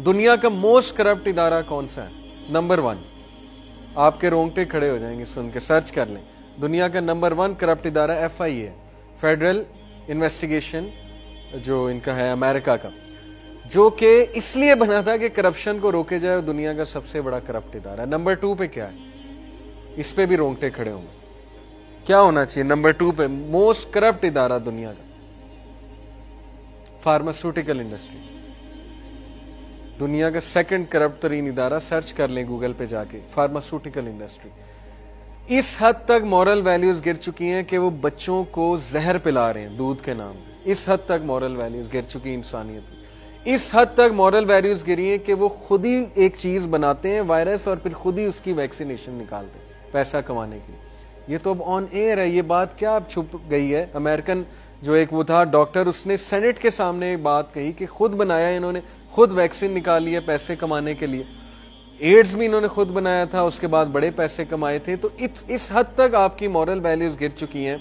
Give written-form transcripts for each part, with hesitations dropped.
دنیا کا most corrupt ادارہ کون سا ہے؟ نمبر 1. آپ کے رونگٹے کھڑے ہو جائیں گے سن کے, سرچ کر لیں. دنیا کا نمبر 1 کرپٹ ادارہ FIA ہے, فیڈرل انویسٹیگیشن جو ان کا ہے امریکہ کا, جو کہ اس لیے بنا تھا کہ کرپشن کو روکے جائے. دنیا کا سب سے بڑا کرپٹ ادارہ ہے. نمبر 2 پہ کیا ہے؟ اس پہ بھی رونگٹے کھڑے ہوں گے. کیا ہونا چاہیے نمبر 2 پہ موسٹ کرپٹ ادارہ دنیا کا؟ Pharmaceutical industry. دنیا کا 2nd کرپٹ ترین ادارہ, سرچ کر لیں گوگل پہ جا کے, فارماسیوٹیکل انڈسٹری. اس حد تک مورل ویلیوز گر چکی ہیں کہ وہ بچوں کو زہر پلا رہے ہیں دودھ کے نام پہ. اس حد تک مورل ویلیوز گر چکی انسانیت میں. اس حد تک مورل ویلیوز گری ہیں کہ وہ خود ہی ایک چیز بناتے ہیں وائرس, اور پھر خود ہی اس کی ویکسینیشن نکالتے ہیں پیسہ کمانے کے لیے. یہ تو اب آن ایئر ہے, یہ بات کیا اب چھپ گئی ہے؟ امریکن جو ایک وہ تھا ڈاکٹر, اس نے سینٹ کے سامنے بات کہی کہ خود بنایا انہوں نے, خود ویکسین نکالی ہے پیسے کمانے کے لیے. ایڈز بھی انہوں نے خود بنایا تھا, اس کے بعد بڑے پیسے کمائے تھے. تو اس حد تک آپ کی مورل ویلیوز گر چکی ہیں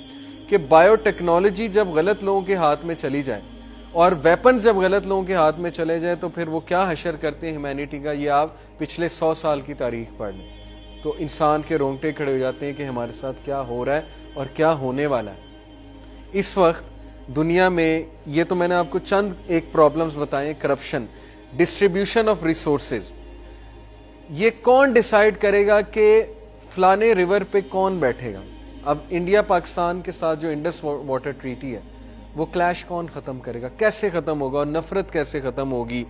کہ بایو ٹیکنالوجی جب غلط لوگوں کے ہاتھ میں چلی جائے اور ویپنز جب غلط لوگوں کے ہاتھ میں چلے جائے تو پھر وہ کیا حشر کرتے ہیں ہیومینٹی کا, یہ آپ پچھلے 100 سال کی تاریخ پڑھ لیں تو انسان کے رونگٹے کھڑے ہو جاتے ہیں کہ ہمارے ساتھ کیا ہو رہا ہے اور کیا ہونے والا ہے. اس وقت دنیا میں یہ تو میں نے آپ کو چند ایک پرابلمز بتائیں. Corruption, distribution of resources. یہ کون ڈیسائیڈ کرے گا کہ فلانے ریور پہ کون بیٹھے گا؟ اب انڈیا پاکستان کے ساتھ جو انڈس واٹر ٹریٹی ہے, وہ کلیش کون ختم کرے گا؟ کیسے ختم ہوگا؟ اور نفرت کیسے ختم ہوگی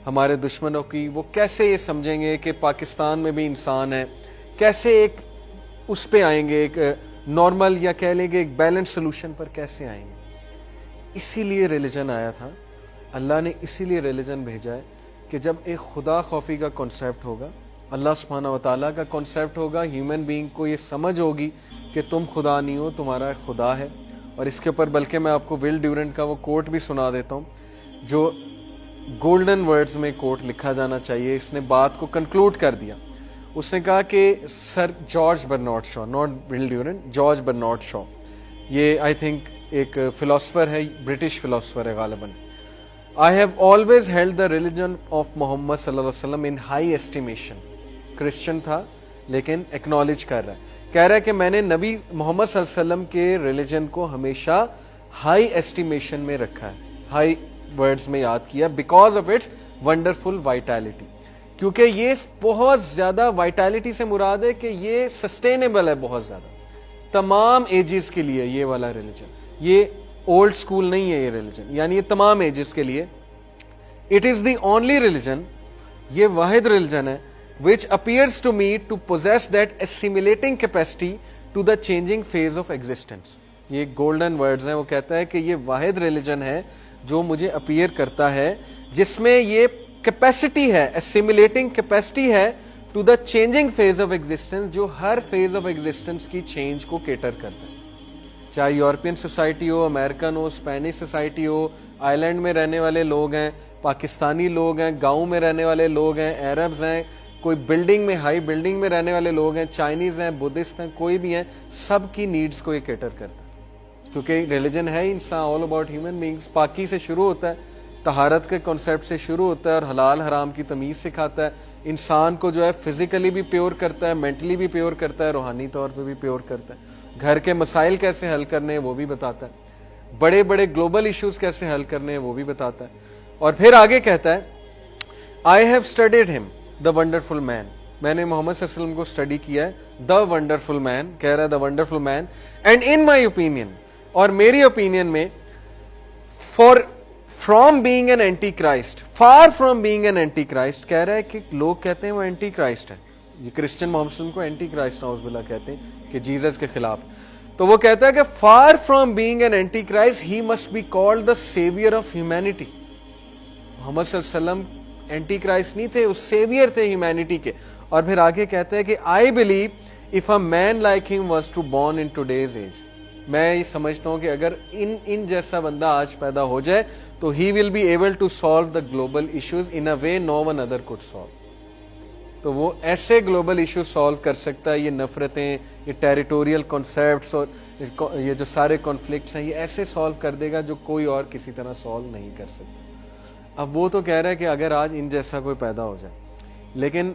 ہمارے دشمنوں کی؟ وہ کیسے یہ سمجھیں گے کہ پاکستان میں بھی انسان ہے؟ کیسے ایک اس پہ آئیں گے, ایک نارمل یا کہہ لیں گے ایک بیلنس سولوشن پر کیسے آئیں گے؟ اسی لیے ریلیجن آیا تھا. اللہ نے اسی لیے ریلیجن بھیجا ہے کہ جب ایک خدا خوفی کا کانسیپٹ ہوگا, اللہ سبحانہ و تعالیٰ کا کانسیپٹ ہوگا, ہیومن بینگ کو یہ سمجھ ہوگی کہ تم خدا نہیں ہو, تمہارا ایک خدا ہے. اور اس کے اوپر بلکہ میں آپ کو ول ڈیورنٹ کا وہ کوٹ بھی سنا دیتا ہوں جو گولڈن ورڈز میں کوٹ لکھا جانا چاہیے. اس نے بات کو کنکلوڈ کر دیا. اس نے کہا کہ sir George Bernard Shaw, not Will Durant, George Bernard Shaw, یہ آئی تھنک ایک فلاسفر ہے, برٹش فلاسفر ہے غالباً. I have always held the religion of Muhammad صلی اللہ علیہ وسلم in high estimation. کرسچن تھا لیکن ایکنالج کر رہا ہے, کہہ رہا ہے کہ میں نے نبی محمد صلی اللہ علیہ وسلم کے ریلیجن کو ہمیشہ ہائی ایسٹیمیشن میں رکھا ہے, ہائی ورڈز میں یاد کیا, because of its wonderful vitality. کیونکہ یہ بہت زیادہ وائٹیلٹی سے مراد ہے کہ یہ سسٹینیبل ہے بہت زیادہ تمام ایجز کے لیے. یہ والا ریلیجن, یہ اولڈ اسکول نہیں ہے یہ ریلیجن, یعنی یہ تمام ایجز کے لیے. It is the only religion, یہ واحد ریلیجن ہے which appears to me to possess that assimilating capacity to the changing phase of existence. یہ گولڈن ورڈز ہیں. وہ کہتا ہے کہ یہ واحد ریلیجن ہے جو مجھے اپیئر کرتا ہے جس میں یہ کیپیسٹی ہے, اسیمولیٹنگ کیپیسٹی ہے to the changing phase of existence, جو ہر فیز آف ایگزسٹنس کی چینج کو کیٹر کرتا ہے. چاہے یورپین سوسائٹی ہو, امریکن ہو, اسپینش سوسائٹی ہو, آئی لینڈ میں رہنے والے لوگ ہیں, پاکستانی لوگ ہیں, گاؤں میں رہنے والے لوگ ہیں, عربز ہیں, کوئی بلڈنگ میں ہائی بلڈنگ میں رہنے والے لوگ ہیں, چائنیز ہیں, بدھسٹ ہیں, کوئی بھی ہیں, سب کی نیڈز کو یہ کیٹر کرتا ہے. کیونکہ ریلیجن ہے انسان, آل اباؤٹ ہیومن بینگز. پاکی سے شروع ہوتا ہے, طہارت کے کانسیپٹ سے شروع ہوتا ہے, اور حلال حرام کی تمیز سکھاتا ہے. انسان کو جو ہے فزیکلی بھی پیور کرتا ہے, مینٹلی بھی پیور کرتا ہے, روحانی طور پہ بھی پیور کرتا ہے. گھر کے مسائل کیسے حل کرنے ہیں وہ بھی بتاتا ہے, بڑے بڑے گلوبل ایشوز کیسے حل کرنے ہیں وہ بھی بتاتا ہے. اور پھر آگے کہتا ہے I have studied him, the wonderful man. میں نے محمد صلی اللہ علیہ وسلم کو اسٹڈی کیا ہے, the wonderful man, کہہ رہا ہے the wonderful man, and in my opinion, اور میری اوپینین میں, from being an antichrist, far from being an antichrist, کہہ رہا ہے کہ لوگ کہتے ہیں وہ اینٹی کرائسٹ ہے. یہ کرسچن محمد صلی اللہ علیہ وسلم کو اینٹی کرائسٹ نعوذ باللہ کہتے ہیں کہ جیزس کے خلاف. تو وہ کہتا ہے کہ far from being an antichrist, he must be called the savior of humanity. محمد صلی اللہ علیہ وسلم اینٹی کرائسٹ نہیں تھے, وہ سیویئر تھے ہیومینٹی کے. اور پھر آگے کہتے ہیں کہ I believe if a man like him was to born in today's age, میں یہ سمجھتا ہوں کہ اگر ان جیسا بندہ آج پیدا ہو جائے تو he will be able to solve the global issues in a way no one other could solve. تو وہ ایسے گلوبل ایشوز سالو کر سکتا ہے, یہ نفرتیں, یہ ٹیریٹوریل کانسیپٹس اور یہ جو سارے کانفلکٹس ہیں, یہ ایسے سالو کر دے گا جو کوئی اور کسی طرح سالو نہیں کر سکتا. اب وہ تو کہہ رہا ہے کہ اگر آج ان جیسا کوئی پیدا ہو جائے، لیکن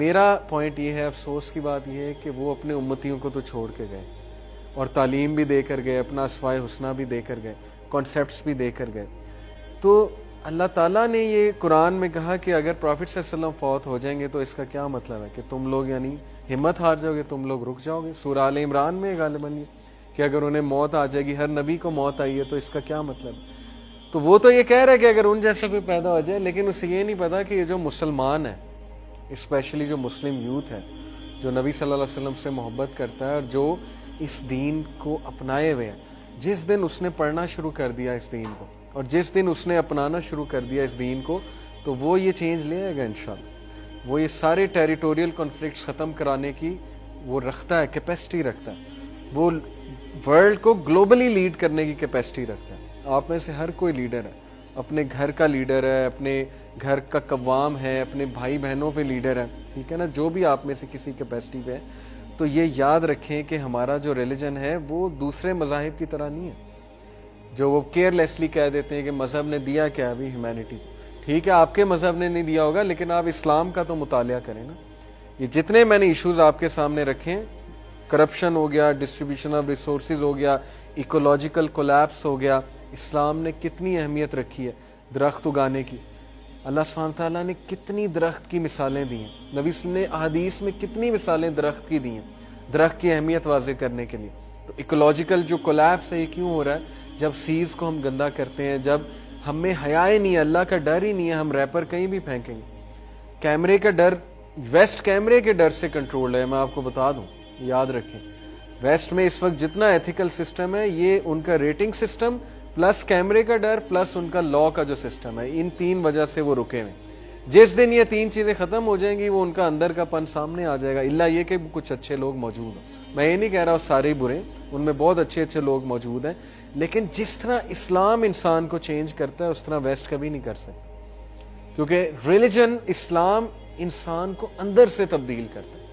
میرا پوائنٹ یہ ہے، افسوس کی بات یہ ہے کہ وہ اپنے امتیوں کو تو چھوڑ کے گئے اور تعلیم بھی دے کر گئے، اپنا اسوائے حسنہ بھی دے کر گئے، کانسیپٹس بھی دے کر گئے. تو اللہ تعالیٰ نے یہ قرآن میں کہا کہ اگر پروفٹ صلی اللہ علیہ وسلم فوت ہو جائیں گے تو اس کا کیا مطلب ہے کہ تم لوگ یعنی ہمت ہار جاؤ گے، تم لوگ رک جاؤ گے. سورہ آل عمران میں غالباً یہ کہ اگر انہیں موت آ جائے گی، ہر نبی کو موت آئی ہے، تو اس کا کیا مطلب ہے. تو وہ تو یہ کہہ رہا ہے کہ اگر ان جیسا کوئی پیدا ہو جائے، لیکن اسے یہ نہیں پتا کہ یہ جو مسلمان ہے، اسپیشلی جو مسلم یوتھ ہے، جو نبی صلی اللہ علیہ وسلم سے محبت کرتا ہے اور جو اس دین کو اپنائے ہوئے ہیں، جس دن اس نے پڑھنا شروع کر دیا اس دین کو اور جس دن اس نے اپنانا شروع کر دیا اس دین کو، تو وہ یہ چینج لے آئے گا انشاءاللہ. وہ یہ سارے ٹیریٹوریل کنفلکٹس ختم کرانے کی وہ رکھتا ہے، کیپیسٹی رکھتا ہے. وہ ورلڈ کو گلوبلی لیڈ کرنے کی کیپیسٹی رکھتا ہے. آپ میں سے ہر کوئی لیڈر ہے، اپنے گھر کا لیڈر ہے، اپنے گھر کا قوام ہے، اپنے بھائی بہنوں پہ لیڈر ہے، ٹھیک ہے نا. جو بھی آپ میں سے کسی کیپیسٹی پہ ہے، تو یہ یاد رکھیں کہ ہمارا جو ریلیجن ہے وہ دوسرے مذاہب کی طرح نہیں ہے جو وہ کیئر لیسلی کہہ دیتے ہیں کہ مذہب نے دیا کیا ابھی ہیومینٹی. ٹھیک ہے، آپ کے مذہب نے نہیں دیا ہوگا، لیکن آپ اسلام کا تو مطالعہ کریں نا. یہ جتنے میں نے ایشوز آپ کے سامنے رکھے، کرپشن ہو گیا، ڈسٹریبیوشن آف ریسورسز ہو گیا، ایکولوجیکل کولیپس ہو گیا، اسلام نے کتنی اہمیت رکھی ہے درخت اگانے کی. اللہ سبحانہ تعالیٰ نے کتنی درخت کی مثالیں دی ہیں، نبی صلی اللہ علیہ وسلم نے احادیث میں کتنی مثالیں درخت کی دی ہیں درخت کی اہمیت واضح کرنے کے لیے. تو ایکولوجیکل جو کولیپس ہے یہ کیوں ہو رہا ہے؟ جب سیز کو ہم گندا کرتے ہیں، جب ہمیں حیا نہیں ہے، اللہ کا ڈر ہی نہیں ہے، ہم ریپر کہیں بھی پھینکیں گے. کیمرے کا ڈر ویسٹ کیمرے کے ڈر سے کنٹرول ہے، میں آپ کو بتا دوں، یاد رکھیں. ویسٹ میں اس وقت جتنا ایتھیکل سسٹم ہے، یہ ان کا ریٹنگ سسٹم پلس کیمرے کا ڈر پلس ان کا لا کا جو سسٹم ہے، ان تین وجہ سے وہ رکے ہوئے. جس دن یہ تین چیزیں ختم ہو جائیں گی، وہ ان کا اندر کا پن سامنے آ جائے گا. الا یہ کہ کچھ اچھے لوگ موجود ہیں، میں یہ نہیں کہہ رہا سارے برے، ان میں بہت اچھے اچھے لوگ موجود ہیں، لیکن جس طرح اسلام انسان کو چینج کرتا ہے اس طرح ویسٹ کبھی نہیں کر سکتا. کیونکہ ریلیجن اسلام انسان کو اندر سے تبدیل کرتا ہے.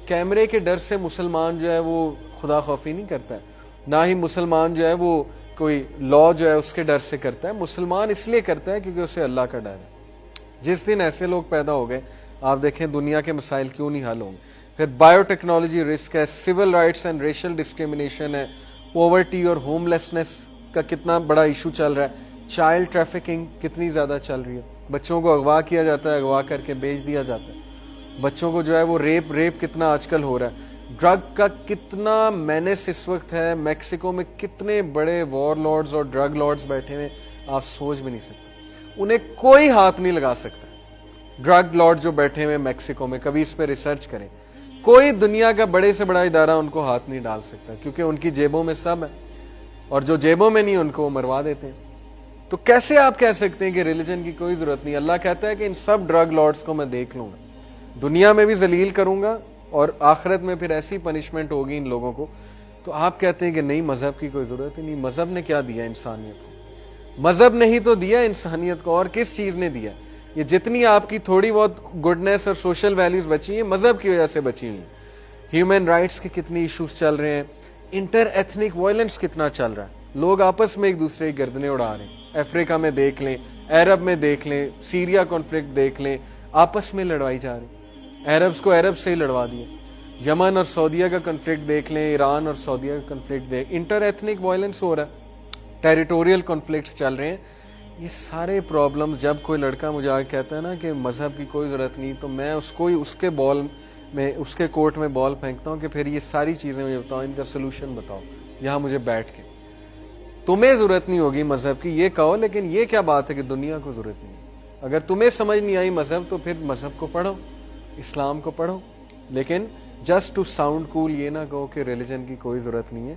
کیمرے کے ڈر سے مسلمان جو ہے وہ خدا خوفی نہیں کرتا ہے، نہ ہی مسلمان جو ہے وہ کوئی لا جو ہے اس کے ڈر سے کرتا ہے. مسلمان اس لیے کرتا ہے کیونکہ اسے اللہ کا ڈر ہے. جس دن ایسے لوگ پیدا ہو گئے، آپ دیکھیں دنیا کے مسائل کیوں نہیں حل ہوں گے. پھر بایو ٹیکنالوجی رسک ہے، civil rights and racial discrimination ہے، پاورٹی اور ہوم لیسنس کا کتنا بڑا ایشو چل رہا ہے، چائلڈ ٹریفکنگ کتنی زیادہ چل رہی ہے، بچوں کو اغوا کیا جاتا ہے، اغوا کر کے بیچ دیا جاتا ہے. بچوں کو جو ہے وہ ریپ کتنا آج کل ہو رہا ہے. ڈرگ کا کتنا مینس اس وقت ہے، میکسیکو میں کتنے بڑے وار لارڈز اور ڈرگ لارڈز بیٹھے ہوئے، آپ سوچ بھی نہیں سکتے. انہیں کوئی ہاتھ نہیں لگا سکتا. ڈرگ لارڈ جو بیٹھے ہوئے میکسیکو میں، کبھی اس پہ ریسرچ کریں، کوئی دنیا کا بڑے سے بڑا ادارہ ان کو ہاتھ نہیں ڈال سکتا، کیونکہ ان کی جیبوں میں سب ہے، اور جو جیبوں میں نہیں ان کو مروا دیتے ہیں. تو کیسے آپ کہہ سکتے ہیں کہ ریلیجن کی کوئی ضرورت نہیں؟ اللہ کہتا ہے کہ ان سب ڈرگ لارڈز کو میں دیکھ لوں گا، دنیا میں بھی ذلیل کروں گا، اور آخرت میں پھر ایسی پنشمنٹ ہوگی ان لوگوں کو. تو آپ کہتے ہیں کہ نہیں مذہب کی کوئی ضرورت ہی نہیں. مذہب نے کیا دیا انسانیت کو؟ مذہب نے ہی تو دیا انسانیت کو، اور کس چیز نے دیا؟ یہ جتنی آپ کی تھوڑی بہت گڈنس اور سوشل ویلیوز بچی ہیں، مذہب کی وجہ سے بچی ہوئی ہیں. ہیومن رائٹس کے کتنی ایشوز چل رہے ہیں، انٹر ایتھنک وائلنس کتنا چل رہا ہے، لوگ آپس میں ایک دوسرے کی گردنیں اڑا رہے ہیں. افریقہ میں دیکھ لیں، عرب میں دیکھ لیں، سیریا کانفلکٹ دیکھ لیں، آپس میں لڑوائی جا رہی. عربز کو عرب سے ہی لڑوا دیا. یمن اور سعودیہ کا کنفلکٹ دیکھ لیں، ایران اور سعودیہ کا کنفلکٹ دیکھ، انٹر ایتھنک وائلنس ہو رہا ہے، ٹیریٹوریل کنفلکٹس چل رہے ہیں. یہ سارے پرابلمز، جب کوئی لڑکا مجھے آ کے کہتا ہے نا کہ مذہب کی کوئی ضرورت نہیں، تو میں اس کو ہی اس کے بال میں، اس کے کورٹ میں بال پھینکتا ہوں کہ پھر یہ ساری چیزیں مجھے بتاؤ، ان کا سلوشن بتاؤ یہاں مجھے بیٹھ کے. تمہیں ضرورت نہیں ہوگی مذہب کی یہ کہو، لیکن یہ کیا بات ہے کہ دنیا کو ضرورت نہیں ہے؟ اگر تمہیں سمجھ نہیں آئی مذہب تو پھر مذہب کو پڑھو، اسلام کو پڑھو، لیکن جسٹ ٹو ساؤنڈ کول یہ نہ کہو کہ ریلیجن کی کوئی ضرورت نہیں ہے.